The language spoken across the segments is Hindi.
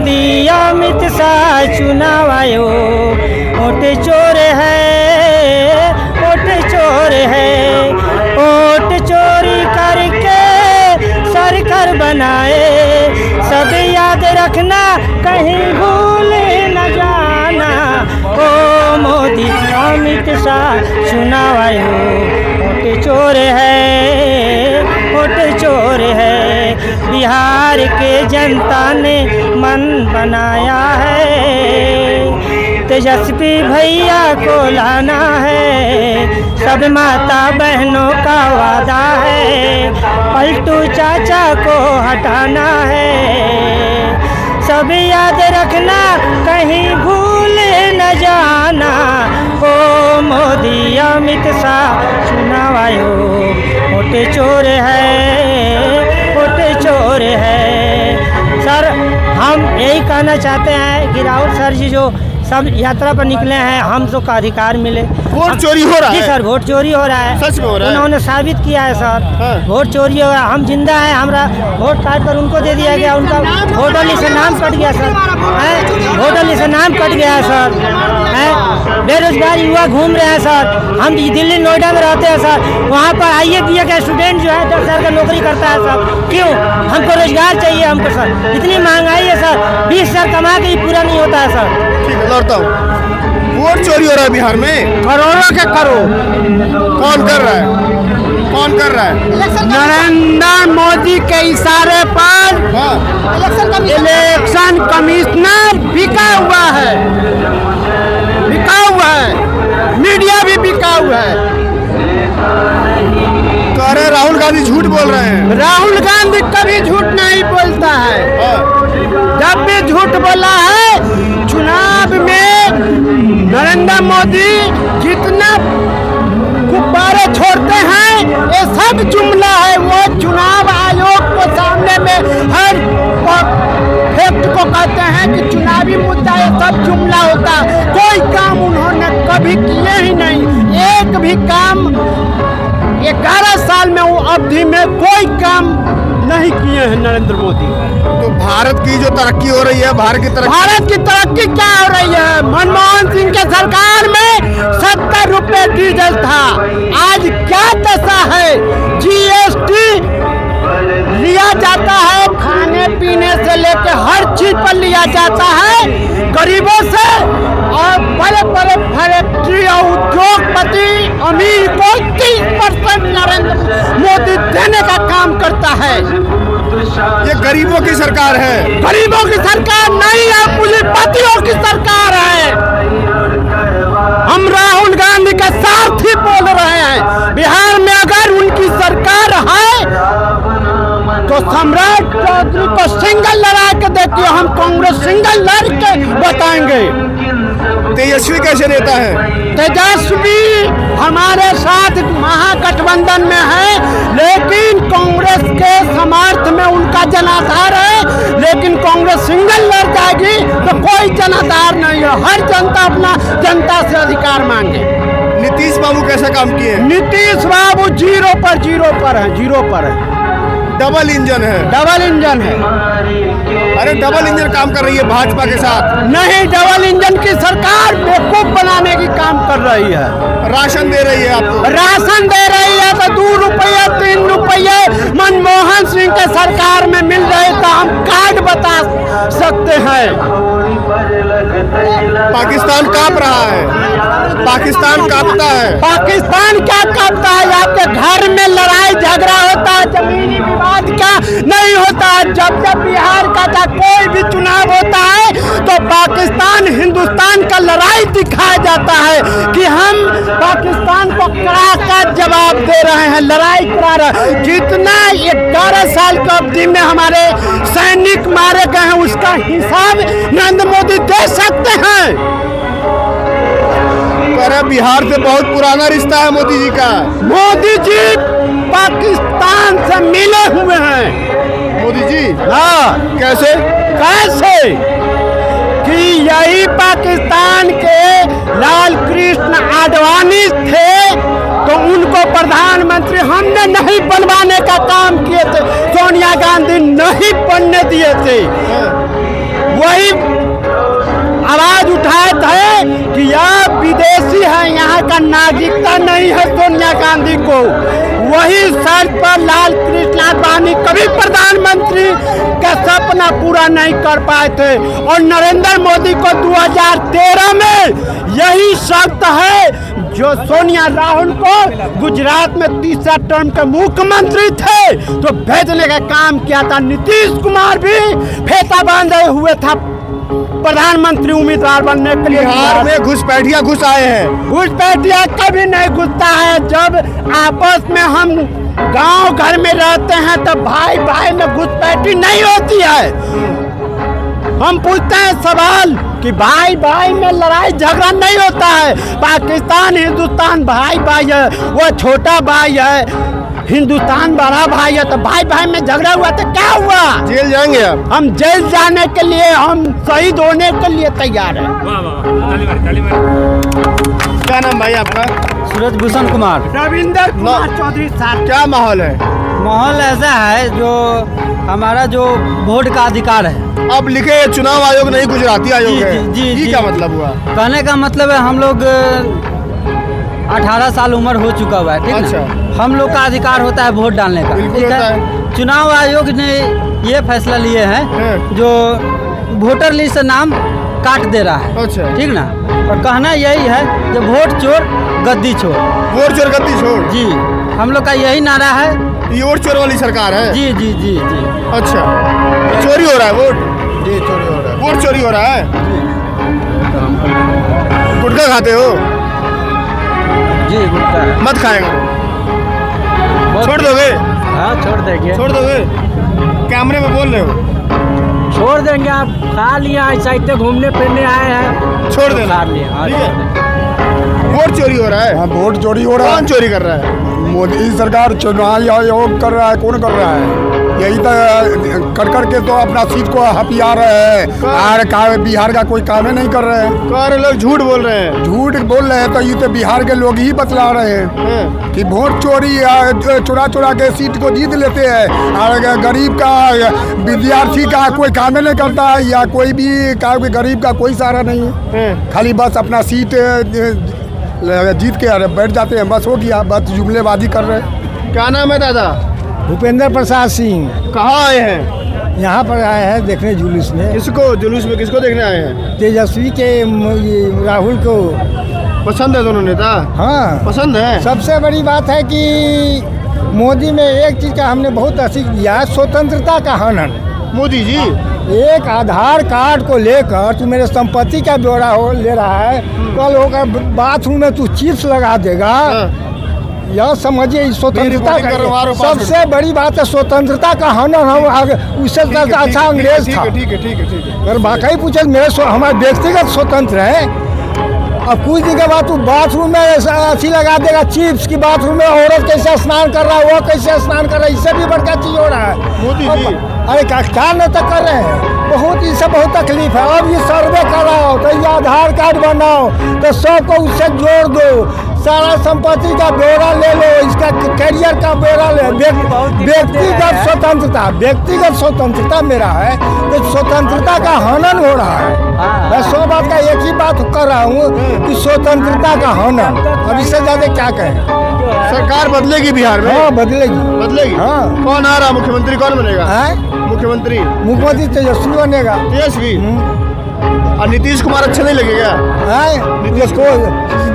मोदी अमित शाह चुनाव आयोग वोट चोर है, वोट चोर है। वोट चोरी करके सरकार बनाए, सब याद रखना कहीं भूल न जाना। ओ मोदी अमित शाह चुनाव आयोग वोट चोर है, वोट चोर है। बिहार के जनता ने मन बनाया है, तेजस्वी भैया को लाना है। सब माता बहनों का वादा है, पलटू चाचा को हटाना है। सब याद रखना कहीं भूल न जाना। ओ मोदी अमित शाह चुनाव आयोग वोट चोर है, वोट चोर है। सर हम यही कहना चाहते हैं कि राहुल सर जी जो सब यात्रा पर निकले हैं, हम सबको का अधिकार मिले। वोट चोरी हो रहा है? जी सर, वोट चोरी हो रहा है, सच में हो रहा है? उन्होंने साबित किया है सर। हाँ। वोट चोरी हो रहा है। हम जिंदा है, हमारा वोट कार्ड पर उनको दे दिया गया, उनका वोटर लिस्ट से नाम कट गया सर, वोटर लिस्ट से नाम कट गया है सर। बेरोजगार युवा घूम रहे हैं सर। हम दिल्ली नोएडा में रहते हैं सर, वहाँ पर IAPA का स्टूडेंट जो है 10 साल का नौकरी करता है सर। क्यों? हमको रोजगार चाहिए हमको सर। इतनी महंगाई है सर, 20 हजार कमा के ही पूरा नहीं होता है सर। ठीक है, लौटता हूँ। वोट चोरी हो रहा है बिहार में, करोड़ों के करोड़। कौन कर रहा है? कौन कर रहा है? नरेंद्र मोदी के इशारे पर इलेक्शन कमिश्नर बिका हुआ है, बिका हुआ है, मीडिया भी बिका हुआ है। कह रहे राहुल गांधी झूठ बोल रहे हैं। राहुल गांधी कभी झूठ नहीं बोलता है। जब भी झूठ बोला है चुनाव में, नरेंद्र मोदी जितना गुब्बारे छोड़ते हैं ये सब जुमला है। वो चुनाव आयोग को सामने में हर फैक्ट को कहते हैं कि चुनावी मुद्दा ये सब जुमला होता है। कोई काम उन्होंने कभी किए ही नहीं, एक भी काम 11 साल में वो अवधि में कोई काम नहीं किए हैं नरेंद्र मोदी। तो भारत की जो तरक्की हो रही है, भारत की तरक्की क्या हो रही है? मनमोहन सिंह के सरकार में 70 रुपए डीजल था, आज क्या दशा है? GST लिया जाता है, खाने पीने से लेकर हर चीज पर लिया जाता है गरीबों से, और बड़े बड़े फैक्ट्री और उद्योगपति अमीर को 30% नरेंद्र मोदी देने का काम करता है। ये गरीबों की सरकार है। गरीबों की सरकार नहीं है, पूंजीपतियों की सरकार है। हम राहुल गांधी का सारथी बोल रहे हैं। बिहार में अगर उनकी सरकार है तो सम्राट चौधरी को सिंगल लड़ा के देखिए, हम कांग्रेस सिंगल लड़ के बताएंगे। तेजस्वी कैसे नेता है? तेजस्वी हमारे साथ महागठबंधन में है, लेकिन कांग्रेस के समर्थ में उनका जनाधार है। लेकिन कांग्रेस सिंगल लड़ जाएगी तो कोई जनाधार नहीं है। हर जनता अपना जनता से अधिकार मांगे। नीतीश बाबू कैसा काम किए? नीतीश बाबू जीरो पर है। डबल इंजन है। अरे डबल इंजन काम कर रही है भाजपा के साथ। नहीं, डबल इंजन की सरकार बेवकूफ बनाने की काम कर रही है। राशन दे रही है आपको? राशन दे रही है तो 2 रुपये 3 रुपये मनमोहन सिंह के सरकार में मिल रहे तो हम कार्ड बता सकते हैं। पाकिस्तान कांप रहा है, पाकिस्तान कांपता है। पाकिस्तान क्या कांपता है? आपके घर में लड़ाई झगड़ा होता है, जमीनी विवाद का नहीं होता है। जब बिहार का कोई भी चुनाव होता है तो पाकिस्तान हिंदुस्तान का लड़ाई दिखाया जाता है कि हम पाकिस्तान को कड़ा का जवाब दे रहे हैं, लड़ाई करा रहे हैं। जितना 11 साल की अवधि में हमारे सैनिक मारे गए हैं उसका हिसाब नरेंद्र मोदी दे सकते हैं। अरे बिहार से बहुत पुराना रिश्ता है मोदी जी का। मोदी जी पाकिस्तान से मिले हुए हैं। मोदी जी? हाँ। कैसे? कि यही पाकिस्तान के लाल कृष्ण आडवाणी थे तो उनको प्रधानमंत्री हमने नहीं बनवाने का काम किए थे, सोनिया गांधी नहीं बनने दिए थे। वही आवाज उठाए थे कि यह विदेशी है, यहाँ का नागरिकता नहीं है सोनिया गांधी को। वही शर्त पर लाल कृष्ण आडवाणी कभी प्रधानमंत्री का सपना पूरा नहीं कर पाए थे और नरेंद्र मोदी को 2013 में यही शर्त है जो सोनिया राहुल को गुजरात में तीसरा टर्म के मुख्यमंत्री थे तो भेजने का काम किया था। नीतीश कुमार भी फेंटा बांधे हुए था प्रधानमंत्री उम्मीदवार बनने के लिए। बिहार में घुसपैठिया घुस आए हैं। घुसपैठिया कभी नहीं घुसता है। जब आपस में हम गांव घर में रहते हैं तो भाई भाई में घुसपैठी नहीं होती है। हम पूछते हैं सवाल कि भाई भाई में लड़ाई झगड़ा नहीं होता है। पाकिस्तान हिंदुस्तान भाई भाई है, वो छोटा भाई है, हिंदुस्तान बड़ा भाई है। तो भाई भाई में झगड़ा हुआ तो क्या हुआ? जेल जाएंगे आप? हम जेल जाने के लिए, हम शहीद होने के लिए तैयार हैं। क्या नाम भाई आपका? सूरज भूषण कुमार। रविंदर कुमार चौधरी साहब। क्या माहौल है? माहौल ऐसा है जो हमारा जो वोट का अधिकार है। अब लिखे चुनाव आयोग नहीं गुजराती आयोग है। जी क्या मतलब हुआ? कहने का मतलब है हम लोग 18 साल उम्र हो चुका हुआ है, ठीक अच्छा। ना? हम लोग का अधिकार होता है वोट डालने का, बिल्कुल ठीक होता है। है। चुनाव आयोग ने ये फैसला लिए हैं जो वोटर लिस्ट से नाम काट दे रहा है, अच्छा। ठीक ना? और कहना यही है जो वोट चोर गद्दी छोड़। वोट चोर गद्दी छोड़। जी, हम लोग का यही नारा है। ये वोट चोर वाली सरकार है। जी जी जी जी। अच्छा, चोरी हो रहा है वोट? जी चोरी हो रहा है। वोट चोरी हो रहा है। गुटखा खाते हो? जी गुटखा मत खाएगा। छोड़ दोगे? हाँ छोड़ देंगे। छोड़ दोगे? कैमरे में बोल रहे हो? छोड़ देंगे। आप खा लिया, ऐसा इतने घूमने फिरने आए हैं, छोड़ देना। खा लिए। हाँ, ठीक है। वोट चोरी हो रहा है। हाँ, वोट चोरी हो रहा कौन है। चोरी कर रहा है? मोदी सरकार चुनाव आयोग कर रहा है। कौन कर रहा है? यही तो कर करके तो अपना सीट को हथिया रहे हैं और बिहार का कोई काम ही नहीं कर रहे हैं। सारे लोग झूठ बोल रहे हैं। झूठ बोल रहे हैं तो ये तो बिहार के लोग ही बतला रहे हैं कि वोट चोरी चुरा चुरा के सीट को जीत लेते हैं और गरीब का विद्यार्थी का कोई काम ही नहीं करता है या कोई भी गरीब का कोई सहारा नहीं है। खाली बस अपना सीट जीत के बैठ जाते हैं, बस हो गया। बस जुमलेबाजी कर रहे हैं। क्या नाम है दादा? भूपेंद्र प्रसाद सिंह। कहाँ आए हैं? यहाँ पर आए हैं देखने जुलूस में। किसको जुलूस में किसको देखने आए हैं? तेजस्वी के राहुल को। पसंद है दोनों नेता? हाँ पसंद है। सबसे बड़ी बात है कि मोदी में एक चीज का हमने बहुत सीख लिया, स्वतंत्रता का हनन। मोदी जी एक आधार कार्ड को लेकर तू मेरे संपत्ति का ब्यौरा ले रहा है, कल होकर बाथरूम में तू चिप्स लगा देगा। यह समझिए स्वतंत्रता का सबसे बड़ी बात है, स्वतंत्रता का हनन। हम उससे अच्छा अंग्रेज था। ठीक है। अगर वाकई पूछे मेरे हमारे व्यक्तिगत स्वतंत्र है। अब कुछ दिन के बाद तू बाथरूम में अच्छी लगा देगा चिप्स की। बाथरूम में औरत कैसे स्नान कर रहा है, वो कैसे स्नान कर रहा है, इससे भी बड़का चीज हो रहा है। मोदी जी अरे क्या न तक कर रहे हैं, बहुत इससे बहुत तकलीफ है। अब ये सर्वे कराओ तो ये आधार कार्ड बनाओ तो सबको उससे जोड़ दो, सारा संपत्ति का ब्यौरा ले लो, इसका करियर का ब्यौरा ले। व्यक्तिगत स्वतंत्रता मेरा है तो स्वतंत्रता का हनन हो रहा है। मैं 100 बात का एक ही बात कर रहा हूँ कि स्वतंत्रता का हनन। अब इससे ज्यादा क्या कहें? सरकार बदलेगी बिहार में? हाँ बदलेगी। बदलेगी? हाँ। कौन आ रहा? मुख्यमंत्री कौन बनेगा? मुख्यमंत्री तेजस्वी बनेगा। तेजस्वी? और नीतीश कुमार अच्छा नहीं लगेगा?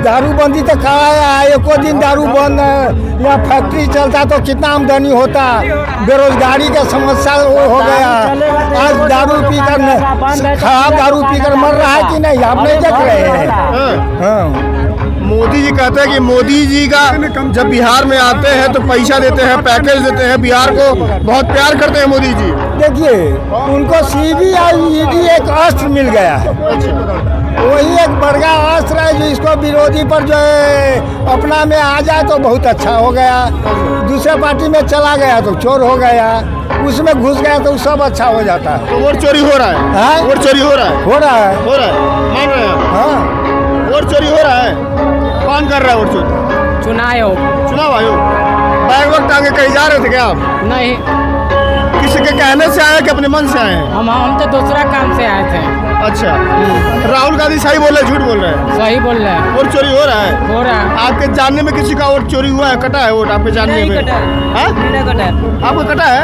दारूबंदी तो कराया है, एको दिन दारू बंद है या फैक्ट्री चलता तो कितना आमदनी होता। बेरोजगारी का समस्या हो गया। आज दारू पीकर खराब दारू पीकर मर रहा है कि नहीं, आप नहीं देख रहे हैं? हाँ। मोदी जी कहते हैं कि मोदी जी का जब बिहार में आते हैं तो पैसा देते हैं, पैकेज देते हैं, बिहार को बहुत प्यार करते हैं मोदी जी। देखिए उनको CBI ED एक अस्त्र मिल गया है। वही एक बड़का अस्त्र है जो इसको विरोधी पर जो है अपना में आ जाए तो बहुत अच्छा हो गया। दूसरे पार्टी में चला गया तो चोर हो गया, उसमें घुस गया तो सब अच्छा हो जाता है। तो वोट चोरी हो रहा है? वोट चोरी हो रहा है? हो रहा है। मान रहे हैं? हाँ वोट चोरी हो रहा है। कौन कर रहा है वोट चोरी? चुनाव आयोग। बैग वक्त आगे कहीं जा रहे थे क्या आप? नहीं। किस किसी के कहने से आए कि अपने मन से आए हैं? हम तो दूसरा काम से आए थे। अच्छा, राहुल गांधी सही बोल रहे हैं, झूठ बोल रहे हैं? सही बोल रहे हैं। वोट चोरी हो रहा है? हो रहा है। आपके जानने में किसी का वोट चोरी हुआ है, कटा है वोट आपके जानने में? हाँ? आपको कटा है?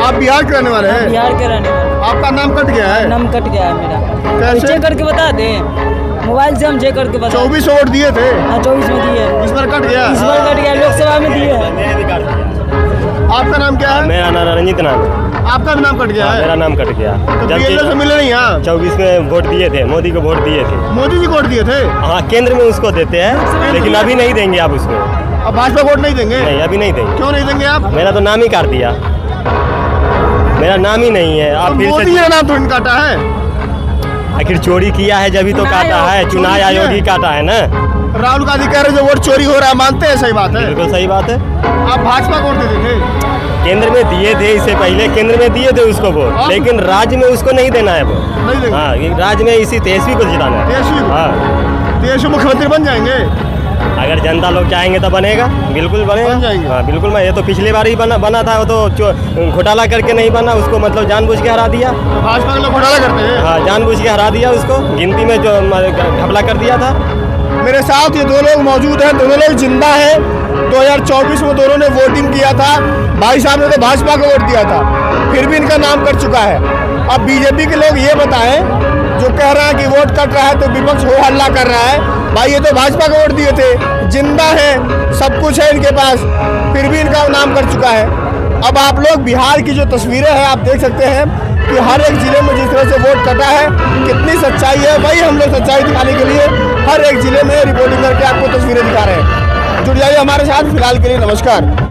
आप बिहार के रहने वाले हैं? बिहार के रहने वाले। आपका नाम कट गया है? नाम कट गया है मेरा। कैसे? चेक करके बता दें, मोबाइल से हम चेक करके बता। 24 वोट दिए थे? हाँ 24 में दिए। इस बार कट गया? इस बार कट गया, लोकसभा में दिए हैं। आपका नाम क्या है? मेरा नाम रंजीत नाम है। आपका भी नाम कट गया है? मेरा नाम कट गया। तो जबकि BLO से मिले नहीं यहाँ? 24 में वोट दिए थे, मोदी को वोट दिए थे। मोदी जी को वोट दिए थे? हाँ, केंद्र में उसको देते हैं, लेकिन अभी नहीं देंगे आप उसको। अब भाजपा वोट नहीं देंगे? नहीं, अभी नहीं देंगे। क्यों नहीं देंगे आप? मेरा तो नाम ही काट दिया, मेरा नाम ही नहीं है। आप फिर मोदी से का नाम थोड़ी काटा है? आखिर चोरी किया है जब ही तो काटा है, चुनाव आयोग ही काटा है ना। राहुल गांधी कह रहे जो वोट चोरी हो रहा है, मानते हैं? सही बात है? बिल्कुल सही बात है। आप भाजपा को वोट देते थे? केंद्र में दिए थे, इससे पहले केंद्र में दिए थे उसको वोट, लेकिन राज्य में उसको नहीं देना है वो। नहीं देंगे? हाँ, ये राज्य में इसी तेजस्वी को जिताना है। तेजस्वी को? हाँ, तेजस्वी मुख्यमंत्री बन जाएंगे? अगर जनता लोग चाहेंगे तो बनेगा, बिल्कुल बनेगा। बन जाएंगे? हाँ बिल्कुल। मैं ये तो पिछली बार ही बना था, वो तो घोटाला करके नहीं बना, उसको मतलब जानबूझ के हरा दिया। तो भाजपा के लोग घोटाला करते हैं? हाँ, जानबूझ के हरा दिया उसको, गिनती में जो घपला कर दिया था। मेरे साथ ये दो लोग मौजूद हैं, दोनों लोग जिंदा हैं। 2024 में दोनों ने वोटिंग किया था। भाई साहब ने तो भाजपा को वोट दिया था, फिर भी इनका नाम कट चुका है। अब बीजेपी के लोग ये बताएं, जो कह रहा है कि वोट कट रहा है तो विपक्ष हो हल्ला कर रहा है। भाई ये तो भाजपा को वोट दिए थे, जिंदा है, सब कुछ है इनके पास, फिर भी इनका नाम कट चुका है। अब आप लोग बिहार की जो तस्वीरें हैं आप देख सकते हैं कि हर एक जिले में जिस तरह से वोट कटा है, कितनी सच्चाई है, वही हम लोग सच्चाई दिखाने के लिए हर एक जिले में रिपोर्टिंग करके आपको तस्वीरें दिखा रहे हैं। जुड़ जाइए हमारे साथ, फिलहाल के लिए नमस्कार।